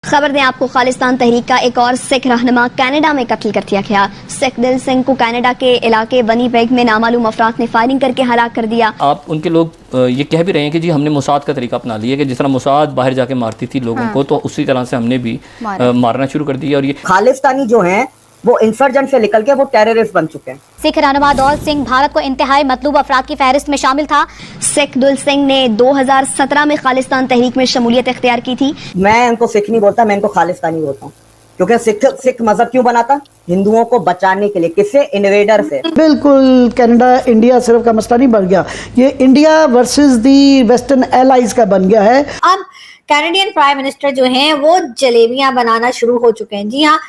खबर दें आपको, खालिस्तान तहरीक का एक और सिख रहनुमा कनाडा में कत्ल कर दिया गया। सिख दिल सिंह को कनाडा के इलाके विनिपेग में नामालूम अफराद ने फायरिंग करके हलाक कर दिया। आप उनके लोग ये कह भी रहे हैं कि जी हमने मुसाद का तरीका अपना लिया कि जिस तरह मुसाद बाहर जाके मारती थी लोगों को, तो उसी तरह से हमने भी मारना शुरू कर दिया। और ये खालिस्तानी जो हैं वो इंसर्जेंट से निकल के वो टेररिस्ट बन चुके हैं। सिख रहनुमा दौल सिंह भारत को इंतहाई मतलूब अफराद की फहरिस्त में शामिल था। सिख दिल सिंह ने 2017 में खालिस्तान तहरीक में शमूलियत इख्तियार की थी। मैं इनको सिख नहीं बोलता, मैं इनको खालिस्तानी बोलता हूँ, क्योंकि सिख मजहब क्यों बना था? हिंदुओं को बचाने के लिए। किससे? इन्वेडर से। बिल्कुल कनाडा इंडिया सिर्फ का मसला नहीं बन गया, ये India versus the western allies का बन गया है। अब कैनेडियन प्राइम मिनिस्टर जो हैं वो जलेबियां बनाना शुरू हो चुके हैं। जी हाँ,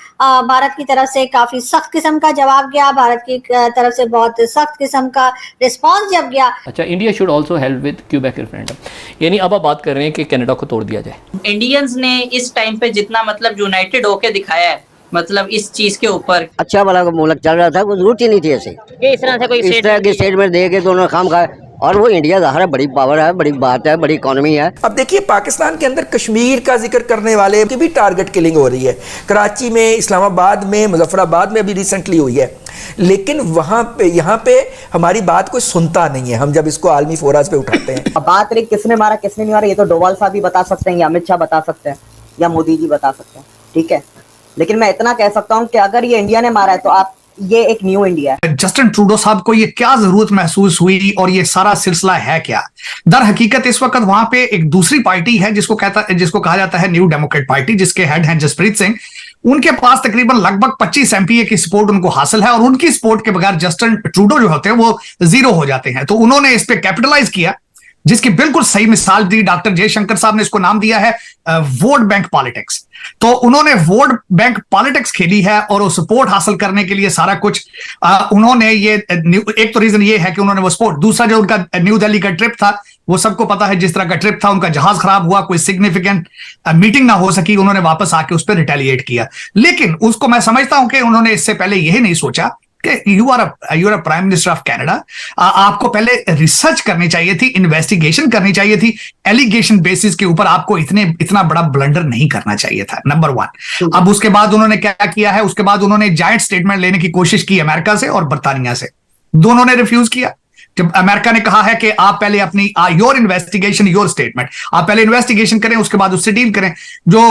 भारत की तरफ से काफी सख्त किस्म का जवाब गया, भारत की तरफ से बहुत सख्त किस्म का रिस्पांस जब गया। अच्छा, India should also help with Quebec referendum, यानी अब आप बात कर रहे हैं कि कनाडा को तोड़ दिया जाए। इंडियंस ने इस टाइम पे जितना मतलब यूनाइटेड होके दिखाया है, मतलब इस चीज के ऊपर अच्छा भला मुल्क चल रहा था, वो जरूरत ही नहीं थी ऐसे इस तरह से कोई इस तरह की स्टेटमेंट दे के दोनों काम खाए। और वो इंडिया ज़ाहिर है बड़ी पावर है, बड़ी बात है, बड़ी इकोनॉमी है। अब देखिए, पाकिस्तान के अंदर कश्मीर का जिक्र करने वाले की भी टारगेट किलिंग हो रही है। कराची में, इस्लामाबाद में, मुजफ्फराबाद में अभी रिसेंटली हुई है, लेकिन वहां पे यहाँ पे हमारी बात कोई सुनता नहीं है। हम जब इसको आलमी फोरस पे उठाते हैं, अब बात रही किसने मारा किसने नहीं मारा, ये तो डोवाल साहब भी बता सकते हैं, या अमित शाह बता सकते हैं, या मोदी जी बता सकते हैं, ठीक है। लेकिन मैं इतना कह सकता हूँ कि अगर ये इंडिया ने मारा है तो आप ये एक न्यू इंडिया है। जस्टिन ट्रूडो साहब को ये क्या जरूरत महसूस हुई और ये सारा सिलसिला है क्या? दर हकीकत इस वक्त वहां पे एक दूसरी पार्टी है जिसको कहा जाता है न्यू डेमोक्रेट पार्टी, जिसके हेड हैं जसप्रीत सिंह। उनके पास तकरीबन लगभग 25 एमपीए की सपोर्ट उनको हासिल है, और उनकी सपोर्ट के बगैर जस्टिन ट्रूडो जो होते हैं वो जीरो हो जाते हैं। तो उन्होंने इस पे कैपिटलाइज किया, जिसकी बिल्कुल सही मिसाल दी डॉक्टर जयशंकर साहब ने। इसको नाम दिया है वोट बैंक पॉलिटिक्स। तो उन्होंने वोट बैंक पॉलिटिक्स खेली है, और वो सपोर्ट हासिल करने के लिए सारा कुछ उन्होंने ये एक तो रीजन ये है कि उन्होंने वो सपोर्ट, दूसरा जो उनका न्यू दिल्ली का ट्रिप था, वो सबको पता है जिस तरह का ट्रिप था, उनका जहाज खराब हुआ, कोई सिग्निफिकेंट मीटिंग ना हो सकी, उन्होंने वापस आके उस पर रिटेलिएट किया। लेकिन उसको मैं समझता हूं कि उन्होंने इससे पहले यही नहीं सोचा कि you are prime minister of Canada, आपको पहले रिसर्च करनी चाहिए थी, इन्वेस्टिगेशन करनी चाहिए थी, एलिगेशन बेसिस के ऊपर आपको इतना बड़ा ब्लंडर नहीं करना चाहिए था, नंबर 1। अब उसके बाद उन्होंने क्या किया है? उसके बाद उन्होंने जायंट स्टेटमेंट लेने की कोशिश की अमेरिका से और बर्तानिया से, दोनों ने रिफ्यूज किया। जब अमेरिका ने कहा है कि आप पहले अपनी योर इन्वेस्टिगेशन योर स्टेटमेंट, आप पहले इन्वेस्टिगेशन करें, उसके बाद उससे डील करें। जो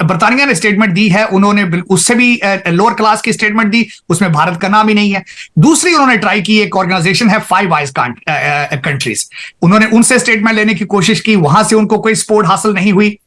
बर्तानिया ने स्टेटमेंट दी है, उन्होंने उससे भी लोअर क्लास की स्टेटमेंट दी, उसमें भारत का नाम ही नहीं है। दूसरी उन्होंने ट्राई की, एक ऑर्गेनाइजेशन है फाइव आइज कंट्रीज, उन्होंने उनसे स्टेटमेंट लेने की कोशिश की, वहां से उनको कोई सपोर्ट हासिल नहीं हुई।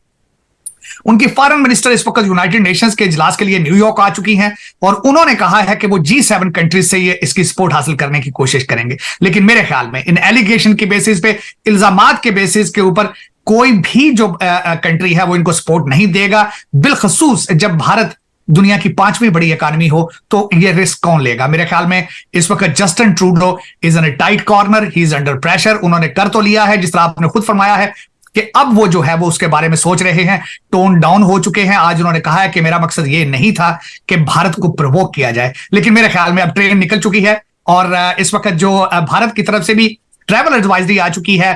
उनकी फॉरेन मिनिस्टर इस वक्त यूनाइटेड नेशंस के इजलास के लिए न्यूयॉर्क आ चुकी हैं, और उन्होंने कहा है कि वो G7 कंट्रीज से ये इसकी सपोर्ट हासिल करने की कोशिश करेंगे। लेकिन मेरे ख्याल में इन एलिगेशन के बेसिस पे, इल्जामात के बेसिस के ऊपर कोई भी जो कंट्री है वो इनको सपोर्ट नहीं देगा। बिलखसूस जब भारत दुनिया की 5वीं बड़ी इकॉनमी हो, तो ये रिस्क कौन लेगा? मेरे ख्याल में इस वक्त Justin Trudeau is in a tight corner, he is under pressure. उन्होंने कर तो लिया है, जिस तरह आपने खुद फरमाया है कि अब वो जो है वो उसके बारे में सोच रहे हैं, टोन डाउन हो चुके हैं। आज उन्होंने कहा है कि मेरा मकसद ये नहीं था कि भारत को प्रोवोक किया जाए, लेकिन मेरे ख्याल में अब ट्रेन निकल चुकी है, और इस वक्त जो भारत की तरफ से भी ट्रैवल एडवाइजरी आ चुकी है,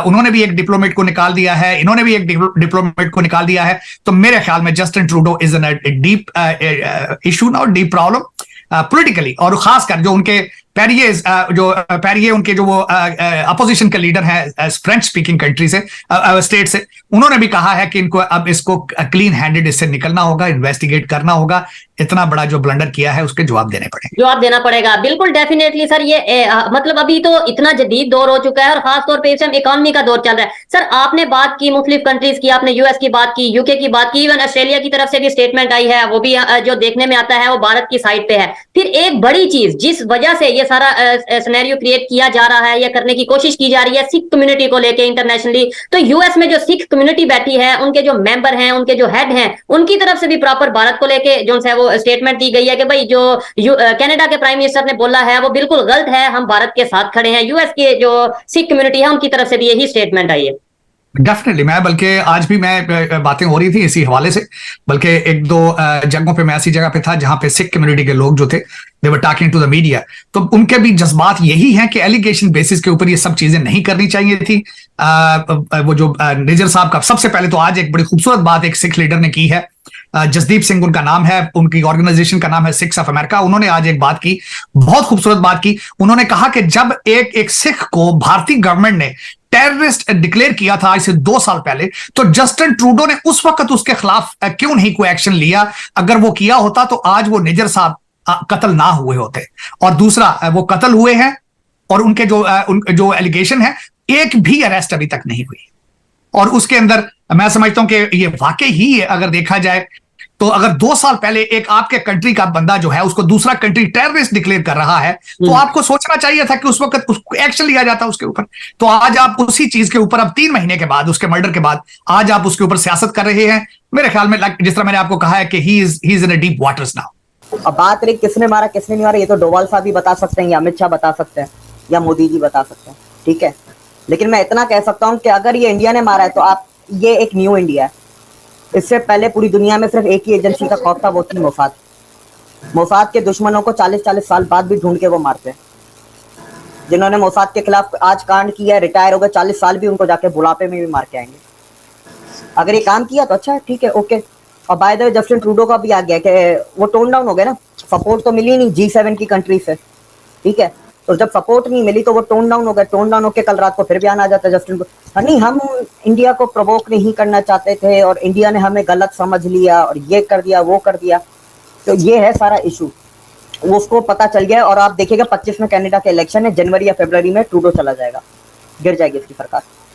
उन्होंने भी एक डिप्लोमेट को निकाल दिया है, इन्होंने भी एक डिप्लोमेट को निकाल दिया है। तो मेरे ख्याल में Justin Trudeau is in deep issue now, deep problem politically, और खासकर जो उनके पैरिये उनके जो वो अपोजिशन के लीडर हैं फ्रेंच स्पीकिंग कंट्री से, स्टेट से, उन्होंने भी कहा है कि इनको अब इसको क्लीन हैंडेड इससे निकलना होगा, इन्वेस्टिगेट करना होगा, इतना बड़ा जो ब्लंडर किया है उसके जवाब देना पड़ेगा। बिल्कुल डेफिनेटली सर, ये मतलब अभी तो इतना जदीद दौर हो चुका है, और खासतौर पर इस टाइम इकोनॉमी का दौर चल रहा है। सर आपने बात की मुख्तलिफ कंट्रीज की, आपने यूएस की बात की, यूके की बात की, इवन ऑस्ट्रेलिया की तरफ से भी स्टेटमेंट आई है, वो भी जो देखने में आता है वो भारत की साइड पे है। फिर एक बड़ी चीज जिस वजह से ये सारा सिनेरियो क्रिएट किया जा रहा है या करने की कोशिश की जा रही है सिख कम्युनिटी को लेके इंटरनेशनली, तो यूएस में जो सिख कम्युनिटी बैठी है, उनके जो मेंबर हैं, उनके जो हेड हैं, उनकी तरफ से भी प्रॉपर भारत को लेके जो है वो स्टेटमेंट दी गई है कि भाई जो कनाडा के प्राइम मिनिस्टर ने बोला है वो बिल्कुल गलत है, हम भारत के साथ खड़े हैं। यूएस के जो सिख कम्युनिटी है उनकी तरफ से भी यही स्टेटमेंट आई है। डेफिनेटली, मैं बल्कि आज भी मैं बातें हो रही थी इसी हवाले से, बल्कि एक दो जगहों पे मैं ऐसी जगह पे था जहां पे सिख कम्युनिटी के लोग जो थे they were talking to the media, तो उनके भी जज्बात यही हैं कि एलिगेशन बेसिस के ऊपर ये सब चीजें नहीं करनी चाहिए थी। वो जो निजर साहब का, सबसे पहले तो आज एक बड़ी खूबसूरत बात एक सिख लीडर ने की है, जसदीप सिंह उनका नाम है, उनकी ऑर्गेनाइजेशन का नाम है सिख्स ऑफ अमेरिका। उन्होंने आज एक बात की, बहुत खूबसूरत बात की। उन्होंने कहा कि जब एक सिख को भारतीय गवर्नमेंट ने टेररिस्ट डिक्लेयर किया था आज से 2 साल पहले, तो जस्टिन ट्रूडो ने उस वक्त उसके खिलाफ क्यों नहीं कोई एक्शन लिया? अगर वो किया होता तो आज वो निजर साहब कत्ल ना हुए होते। और दूसरा, वो कत्ल हुए हैं और उनके जो एलिगेशन है, एक भी अरेस्ट अभी तक नहीं हुई। और उसके अंदर मैं समझता हूं कि ये वाकई ही अगर देखा जाए तो अगर 2 साल पहले एक आपके कंट्री का बंदा जो है उसको दूसरा कंट्री टेररिस्ट डिक्लेयर कर रहा है, तो आपको सोचना चाहिए था कि उस वक्त उसको एक्शन लिया जाता उसके ऊपर। तो आज आप उसी चीज के ऊपर, अब 3 महीने के बाद, उसके मर्डर के बाद, आज आप उसके ऊपर सियासत कर रहे हैं। मेरे ख्याल में जिस तरह मैंने आपको कहा है कि he is in a deep waters now. अब बात रही किसने मारा किसने नहीं मारा, ये तो डोवाल साहब भी बता सकते हैं, या अमित शाह बता सकते हैं, या मोदी जी बता सकते हैं, ठीक है। लेकिन मैं इतना कह सकता हूं कि अगर ये इंडिया ने मारा है तो ये एक न्यू इंडिया है। इससे पहले पूरी दुनिया में सिर्फ एक ही एजेंसी का खौफ था, वो थी मोसाद। मोसाद के दुश्मनों को 40-40 साल बाद भी ढूंढ के वो मारते हैं। जिन्होंने मोसाद के खिलाफ आज कांड किया, रिटायर हो गए, 40 साल भी उनको जाके बुढ़ापे में भी मार के आएंगे। अगर ये काम किया तो अच्छा है, ठीक है, ओके। और by the way Justin Trudeau का भी आ गया कि वो टोन डाउन हो गया ना, सपोर्ट तो मिली नहीं G7 की कंट्री से, ठीक है। तो जब सपोर्ट नहीं मिली तो वो टोन डाउन हो गया। टोन डाउन होकर कल रात को फिर बयान आ जाता है जस्टिन को, नहीं हम इंडिया को प्रोवोक नहीं करना चाहते थे और इंडिया ने हमें गलत समझ लिया और ये कर दिया वो कर दिया। तो ये है सारा इशू, वो उसको पता चल गया। और आप देखिएगा 25 में कनाडा के इलेक्शन है, जनवरी या फरवरी में ट्रूडो चला जाएगा, गिर जाएगी इसकी सरकार।